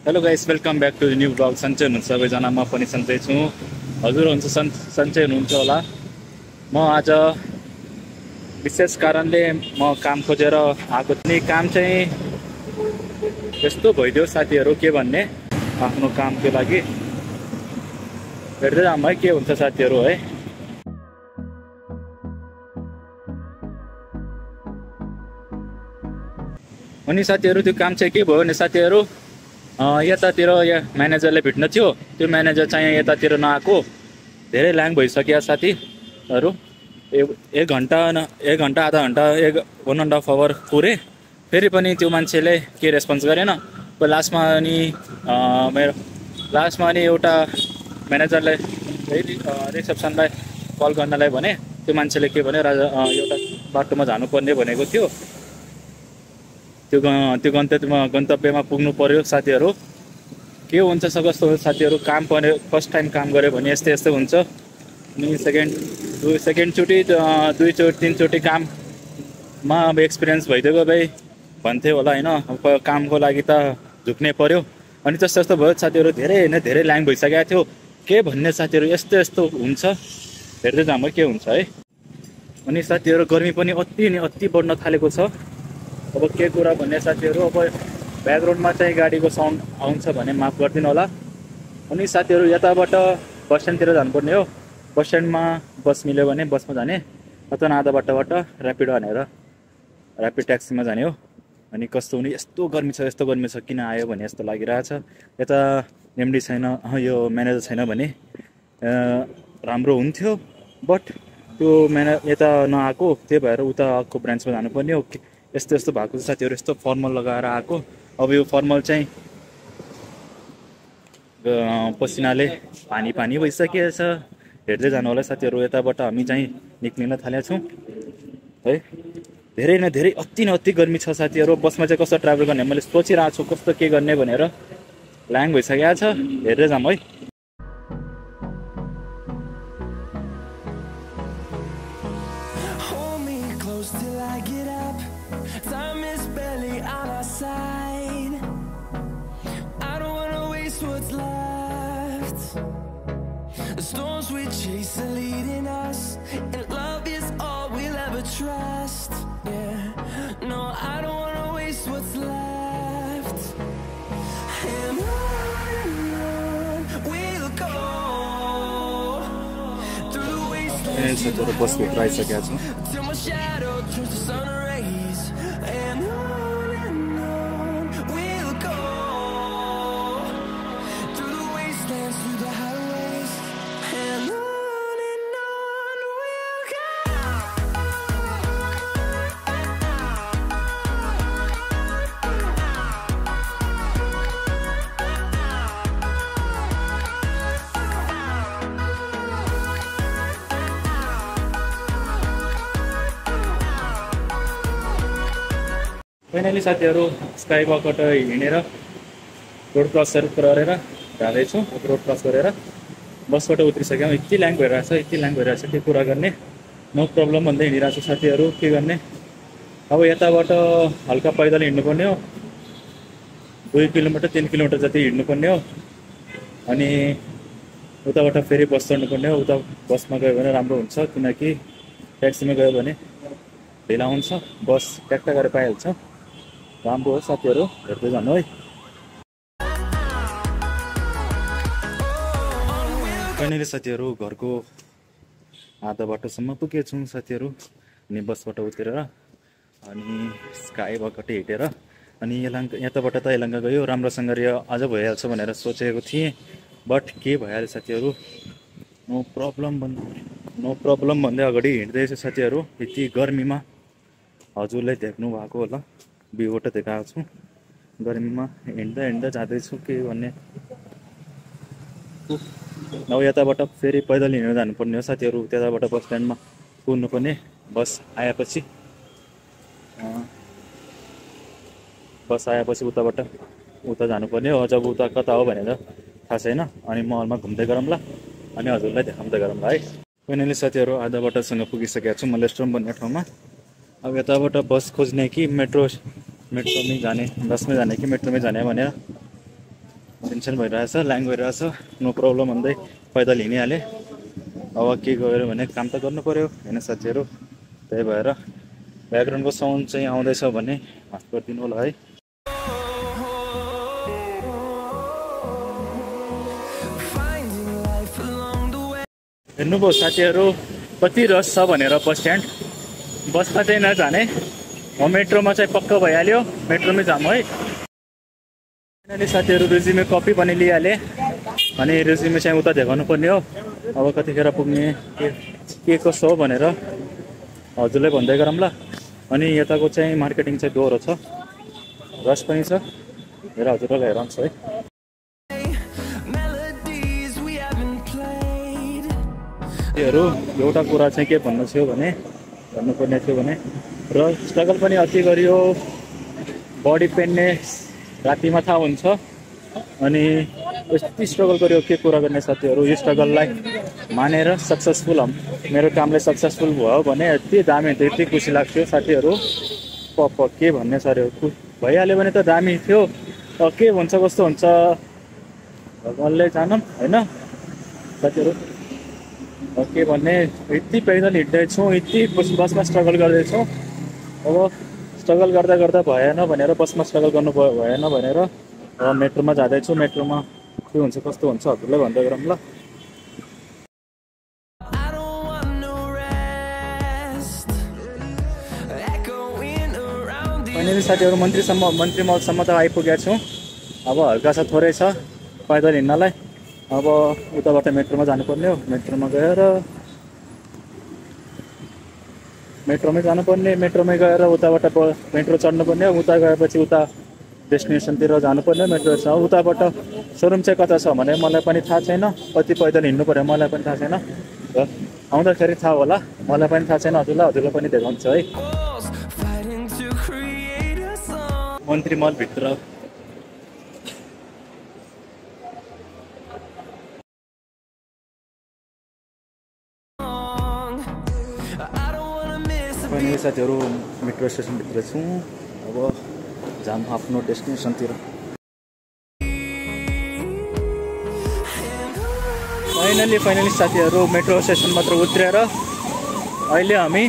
Hello guys, welcome back to new blog. सन्चै हुनुहुन्छ सबैजना? म पनि सन्चै छु। हजुर हुन्छ सन्चै हुनुहुन्छ होला। म आज विशेष कारणले म काम खोजेर आएको थिएँ। काम चाहिँ यस्तो भइदियो साथीहरू, के भन्ने, आफ्नो कामको लागि हेर्दै जाऊँ है के हुन्छ साथीहरू है। अनि साथीहरू त्यो काम चाहिँ के भयो भने साथीहरू, यतातिर म्यानेजरले भेट्न थियो। त्यो म्यानेजर चाहिँ यतातिर नआएको धेरै ल्याङ भइसक्यो साथीहरू। एक घन्टा आधा घन्टा 1.5 आवर कुरेँ, फेरि पनि त्यो मान्छेले के रेस्पोन्स गरेन। लास्टमा अनि एउटा म्यानेजरले रिसेप्सनलाई कल गर्नलाई भने त्यो मान्छेले के भन्यो, एउटा बाटोमा जानुपर्ने भनेको थियो। त्यो गन्तव्यमा पुग्नु पर्यो साथीहरू। के हुन्छ कस्तो हुन्छ साथीहरू, काम पर्यो फर्स्ट टाइम काम गऱ्यो भने यस्तै हुन्छ। अनि सेकेन्डचोटि 2-3चोटि काममा अब एक्सपिरियन्स भइदिएको भाइ भन्थे होला होइन। कामको लागि त झुक्नै पर्यो। अनि त्यस्तो भयो साथीहरू, धेरै ल्याङ भइसकेको थियो। के भन्ने साथीहरू, यस्तो हुन्छ। हेर्दै जाऊँ के हुन्छ है। अनि साथीहरू गर्मी पनि अति बढ्न थालेको छ। अब के कुरा भन्ने साथीहरू, अब ब्याकग्राउन्डमा चाहिँ गाडीको साउन्ड आउँछ भने माफ गरिदिनु होला। अनि साथीहरू यताबाट बस स्ट्यान्डतिर जानुपर्ने हो। बस स्ट्यान्डमा बस मिल्यो भने बसमा जाने, अथवा आधा बाटोबाट ऱ्यापिड ट्याक्सीमा जाने हो। अनि कस्तो हुने, यस्तो गर्मी छ किन आयो भने जस्तो लागिरहेछ। यता एमडी छैन, यो म्यानेजर छैन भने राम्रो हुन्थ्यो। बट त्यो यता नआएको, त्यही भएर उता अर्को ब्रान्चमा जानुपर्ने हो। यस्तो भएको छ साथीहरू। यस्तो फर्मल लगाएर आएको। अब यो फर्मल चाहिँ पसिनाले पानी भइसकेको छ। हेर्दै जानु होला साथीहरू। यताबाट हामी चाहिँ निक्लिन थालेका छौँ है। धेरै अति गर्मी छ साथीहरू। बसमा चाहिँ कस्तो ट्राभल गर्ने मैले सोचिरहेको छु, कस्तो के गर्ने भनेर। ल्याङ भइसकेको छ। हेर्दै जाऊँ है। Time is barely on our side. I don't wanna waste what's left. The storms we chase are leading us, and love is all we'll ever trust. Yeah, no, I don't wanna waste what's left. And on we'll go through the wastelands till my shadow turns to sun rays. And on we'll go through the wastelands, through the highways. And on we'll go. Finally साथीहरू sky वकबाट हिँडेर road क्रसहरू गरेर जाँदैछौँ। Road cross गरेर बसबाट उत्रिसक्यौँ। यति ल्याङ भइरहेछ के कुरा गर्ने। नो प्रब्लम भन्दै हिँडिरहेको छु साथीहरू। के गर्ने, अब यताबाट हल्का पैदल हिँड्नुपर्ने हो। 2 किलोमिटर 3 किलोमिटर जति हिँड्नुपर्ने हो। अनि उताबाट फेरि बस चढ्नुपर्ने हो। उता बसमा गयो भने राम्रो हुन्छ, किनकि ट्याक्सीमा गयो भने ढिला हुन्छ। बस ट्याक्टा गरेर पाइहाल्छ। राम्रो हो साथीहरू। हेर्दै जानु है। फाइनली साथीहरू घरको आधा बाटोसम्म पुगेछौँ साथीहरू। अनि बसबाट उत्रेर अनि स्काई वकबाट हिँडेर अनि यताबाट त यलङ्गा गयो। राम्रोसँग अझ भइहाल्छ भनेर सोचेको थिएँ, बट के भइहाल्यो साथीहरू। नो प्रब्लम भन्दै अगाडि हिँड्दैछु साथीहरू। यति गर्मीमा हजुरले देख्नु भएको होला, भ्यूबाट देखाएको छु। गर्मीमा हिँड्दा जाँदैछु। के भन्ने, अब यताबाट फेरि पैदल हिँडेर जानुपर्ने हो साथीहरू। त्यताबाट बस स्ट्यान्डमा पुग्नुपर्ने। बस आएपछि उता जानुपर्ने हो। जब उता कता हो भनेर थाहा छैन। अनि महलमा घुम्दै गरौँला अनि हजुरलाई देखाउँदै गरौँला है। फाइनली साथीहरू आधा बाटोसँग पुगिसकेको छु म लेस्टोम भन्ने ठाउँमा। अब यताबाट बस खोज्ने कि मेट्रोमै जाने, बसमै जाने कि मेट्रोमै जाने भनेर टेन्सन भइरहेछ, ल्याङ भइरहेछ, नो प्रब्लम भन्दै पैदल हिँडिहालेँ। अब के गऱ्यो भने काम त गर्नु पऱ्यो होइन साथीहरू। त्यही भएर ब्याकग्राउन्डको साउन्ड चाहिँ आउँदैछ भने माफ गरिदिनु होला है। हेर्नुभयो साथीहरू कति रस छ भनेर बस स्ट्यान्ड। बसमा चाहिँ नजाने, मेट्रोमा चाहिँ पक्का भइहाल्यो, मेट्रोमै जाम है। फाइनली साथीहरू रेज्युमे कपी पनि लिइहालेँ अनि रेज्युमे चाहिँ उता देखाउनु पर्ने हो। अब कतिखेर पुग्ने के कसो हो भनेर हजुरलाई भन्दै गरौँ ल। अनि यताको चाहिँ मार्केटिङ चाहिँ दोहोरो छ, रस पनि छ, हेर हजुरलाई हेराउँछ है। एउटा कुरा चाहिँ के भन्नुपर्ने थियो भने र स्ट्रगल पनि अति गरियो, बडी पेनले रातिमा थाहा हुन्छ। अनि यति स्ट्रगल गर्यो के कुरा गर्ने साथीहरू। यो स्ट्रगललाई मानेर सक्सेसफुल मेरो कामले सक्सेसफुल भयो भने यति दामी थियो, यति खुसी लाग्थ्यो साथीहरू। के भन्ने सर भइहाल्यो भने त दामी थियो। के हुन्छ कस्तो हुन्छ भगवान्ले जानौँ होइन साथीहरू। के भन्ने, यति पैदल हिँड्दैछौँ, यति बसमा स्ट्रगल गर्दैछौँ। अब स्ट्रगल गर्दा गर्दा भएन भनेर बसमा स्ट्रगल गर्नु भएन भनेर अब मेट्रोमा जाँदैछु। मेट्रोमा के हुन्छ कस्तो हुन्छ हजुरलाई भन्दै गरौँ ल। फाइनली साथीहरू मन्त्री मलसम्म त आइपुगेको छौँ। अब हल्का छ, थोरै छ पैदल हिँड्नलाई। अब उताबाट मेट्रोमा जानुपर्ने हो। मेट्रोमा गएर मेट्रोमै गएर उताबाट मेट्रो चढ्नुपर्ने हो। उता गएपछि उता डेस्टिनेसनतिर जानुपर्ने मेट्रो छ। उताबाट सोरुम चाहिँ कता छ भने मलाई पनि थाहा छैन, कति पैदल हिँड्नु पऱ्यो मलाई पनि थाहा छैन। आउँदाखेरि थाहा होला, मलाई पनि थाहा छैन। हजुरलाई पनि देखाउँछ है। मन्त्री मलभित्र फाइनली साथीहरू मेट्रो स्टेसनभित्र छौँ। अब जाम आफ्नो डेस्टिनेसनतिर। फाइनली साथीहरू मेट्रो स्टेसन मात्र उत्रेर अहिले हामी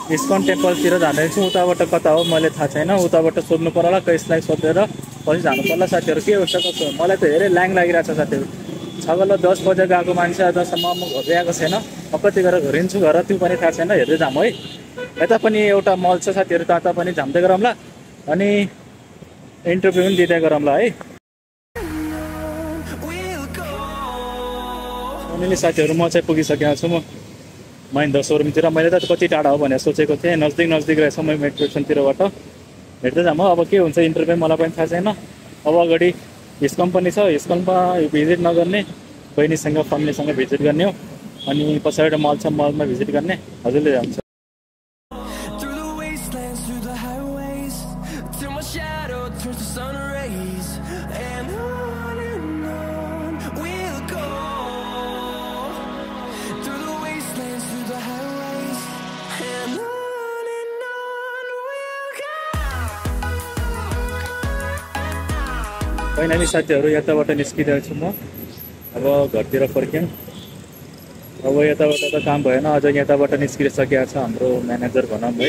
इस्कन टेम्पलतिर जाँदैछौँ। उताबाट कता हो मैले थाहा छैन, उताबाट सोध्नु पर्ला, कसलाई सोधेर पछि जानु पर्ला साथीहरू। के हुन्छ कस्तो मलाई त हेरै ल्याङ लागिरहेको छ साथीहरू। 6:10 बजे गएको मान्छे अझसम्म म घर आएको छैन। कति गरेर घरिन्छु घर त्यो पनि थाहा छैन, हेर्दै जाम है। यता पनि एउटा मल छ साथीहरू, तता पनि झाम्दै गरौँ ल। अनि इन्टरभ्यू पनि दिँदै गरौँ ल है। अनि साथीहरू म चाहिँ पुगिसकेको छु। म महिन्द्रा सोरुमतिर। मैले त कति टाढा हो भनेर सोचेको थिएँ, नजिक रहेछ म मेट्रो स्टेसनतिरबाट। हेर्दै जाम अब के हुन्छ इन्टरभ्यू मलाई पनि थाहा छैन। अब अगाडि हिस्कम पनि छ, हिस्कममा भिजिट नगर्ने, बहिनीसँग फ्यामिलीसँग भिजिट गर्ने हो। अनि पछाडि मल छ, मलमा भिजिट गर्ने। हजुरले जान्छ। फाइनली साथीहरू यताबाट निस्किरहेको छु म। अब घरतिर फर्क्यौँ। अब यताबाट त काम भएन, अझ यताबाट निस्किसकेको छ हाम्रो म्यानेजर भनौँ है,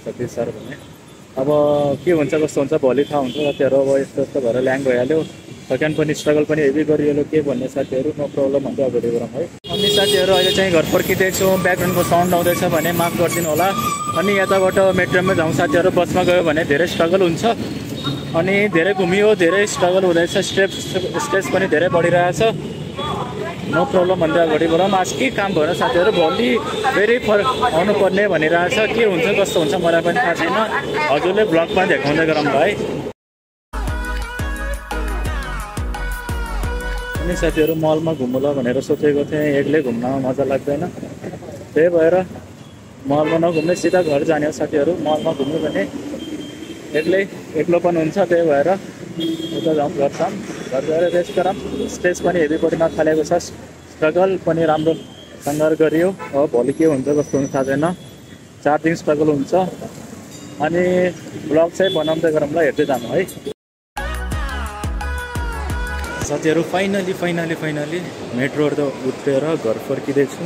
सतीश सर भने। अब के हुन्छ कस्तो हुन्छ भोलि थाहा हुन्छ साथीहरू। अब यस्तो भएर ल्याङ भइहाल्यो, सेकेन्ड पनि स्ट्रगल पनि हेभी गरिहाल्यो। के भन्ने साथीहरू, नो प्रब्लम भन्दै अगाडि गरौँ है। अनि साथीहरू अहिले चाहिँ घर फर्किँदैछु। ब्याकग्राउन्डको साउन्ड आउँदैछ भने माफ गरिदिनु होला। अनि यताबाट मेट्रोमा जाउँ साथीहरू। बसमा गयो भने धेरै स्ट्रगल हुन्छ, अनि धेरै घुमियो, धेरै स्ट्रगल हुँदैछ, स्ट्रेस पनि धेरै बढिरहेछ। नो प्रब्लम भन्दै अगाडि बढौँ। आज के काम भएर साथीहरू भोलि फेरि आउनु पर्ने भनिरहेछ। के हुन्छ कस्तो हुन्छ मलाई पनि थाहा छैन। हजुरले ब्लगमा देखाउँदै गरौँ ल है। अनि साथीहरू मलमा घुम्नु भनेर सोचेको थिएँ, एक्लै घुम्न मजा लाग्दैन। त्यही भएर मलमा नघुम्ने सिधा घर जाने हो साथीहरू। मलमा घुम्नु भने एक्लोपन हुन्छ, त्यही भएर उता जाउँ, घर गएर रेस्ट गरौँ। स्ट्रेस पनि हेभी बढी नथालेको छ, स्ट्रगल पनि राम्रोसँग गरियो। अब भोलि के हुन्छ कस्तो हुन्छ थाहा छैन। 4 दिन स्ट्रगल हुन्छ। अनि ब्लग चाहिँ बनाउँदै गरौँ ल, हेर्दै जानु है। साथीहरू फाइनली मेट्रो त उत्रेर घर फर्किँदैछु।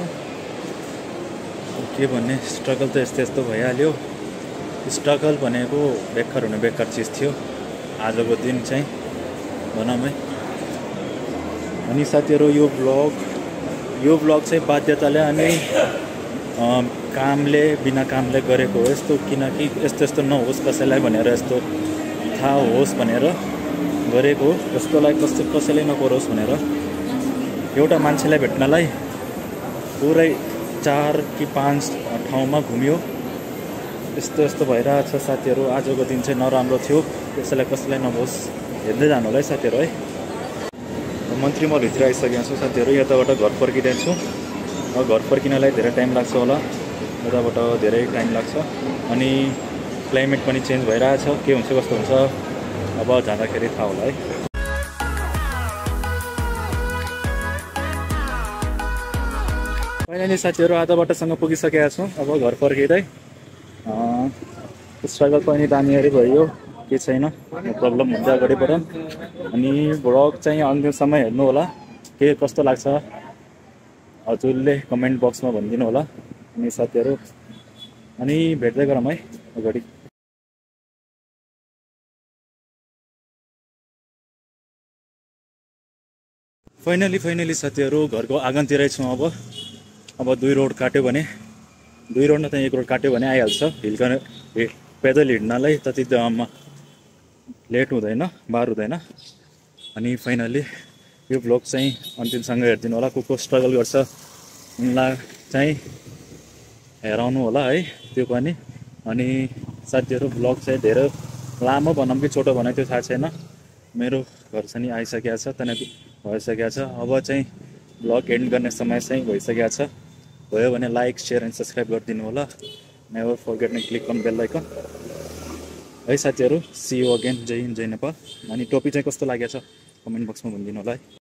के भन्ने स्ट्रगल त यस्तो भइहाल्यो। स्ट्रगल भनेको बेकार हुने बेकार चिज थियो आजको दिन चाहिँ भनौँ है। अनि साथीहरू यो ब्लग चाहिँ बाध्यताले अनि कामले बिना कामले गरेको हो यस्तो, किनकि यस्तो नहोस् कसैलाई भनेर, यस्तो थाहा होस् भनेर गरेको, जस्तोलाई कसैले नगरोस् भनेर। एउटा मान्छेलाई भेट्नलाई पुरै 4 कि 5 ठाउँमा घुम्यो। यस्तो भइरहेछ साथीहरू। आजको दिन चाहिँ नराम्रो थियो, कसैलाई नहोस्। हेर्दै जानु होला है साथीहरू है। मन्त्री मलभित्र आइसकेको छु साथीहरू। यताबाट घर फर्किँदैछु। अब घर फर्किनलाई धेरै टाइम लाग्छ होला, यताबाट धेरै टाइम लाग्छ। अनि क्लाइमेट पनि चेन्ज भइरहेछ, के हुन्छ कस्तो हुन्छ अब जाँदाखेरि थाहा होला है। फाइनली साथीहरू आधा बाटोसँग पुगिसकेका छौँ। अब घर फर्किँदै स्ट्रगल पनि दामीहरू भयो, के छैन, प्रब्लम हुन्छ अगाडिबाट। अनि भ्लग चाहिँ अन्तिमसम्म हेर्नु होला, के कस्तो लाग्छ हजुरले कमेन्ट बक्समा भनिदिनु होला। अनि साथीहरू अनि भेट्दै गरौँ है अगाडि। फाइनली साथीहरू घरको आँगनतिरै छौँ। अब 2 रोड काट्यो भने, 2 रोड न त 1 रोड काट्यो भने आइहाल्छ। पैदल हिँड्नलाई त्यति लेट हुँदैन, बार हुँदैन। अनि फाइनली यो ब्लग चाहिँ अन्तिमसँग हेरिदिनु होला। को स्ट्रगल गर्छ उनलाई चाहिँ हेराउनु होला है त्यो पनि। अनि साथीहरू ब्लग चाहिँ धेरै लामो भनौँ कि छोटो भनौँ त्यो थाहा छैन। मेरो घर चाहिँ आइसकेको छ, त्यहाँदेखि भइसकेको छ। अब चाहिँ ब्लग एन्ड गर्ने समय चाहिँ भइसकेको छ। भयो भने लाइक, सेयर एन्ड सब्सक्राइब गरिदिनु होला। Never forget to click on bell icon है साथीहरू। See you again. जय हिन्द, जय नेपाल। अनि टोपी चाहिँ कस्तो लागेको छ कमेन्ट बक्समा भनिदिनु होला है।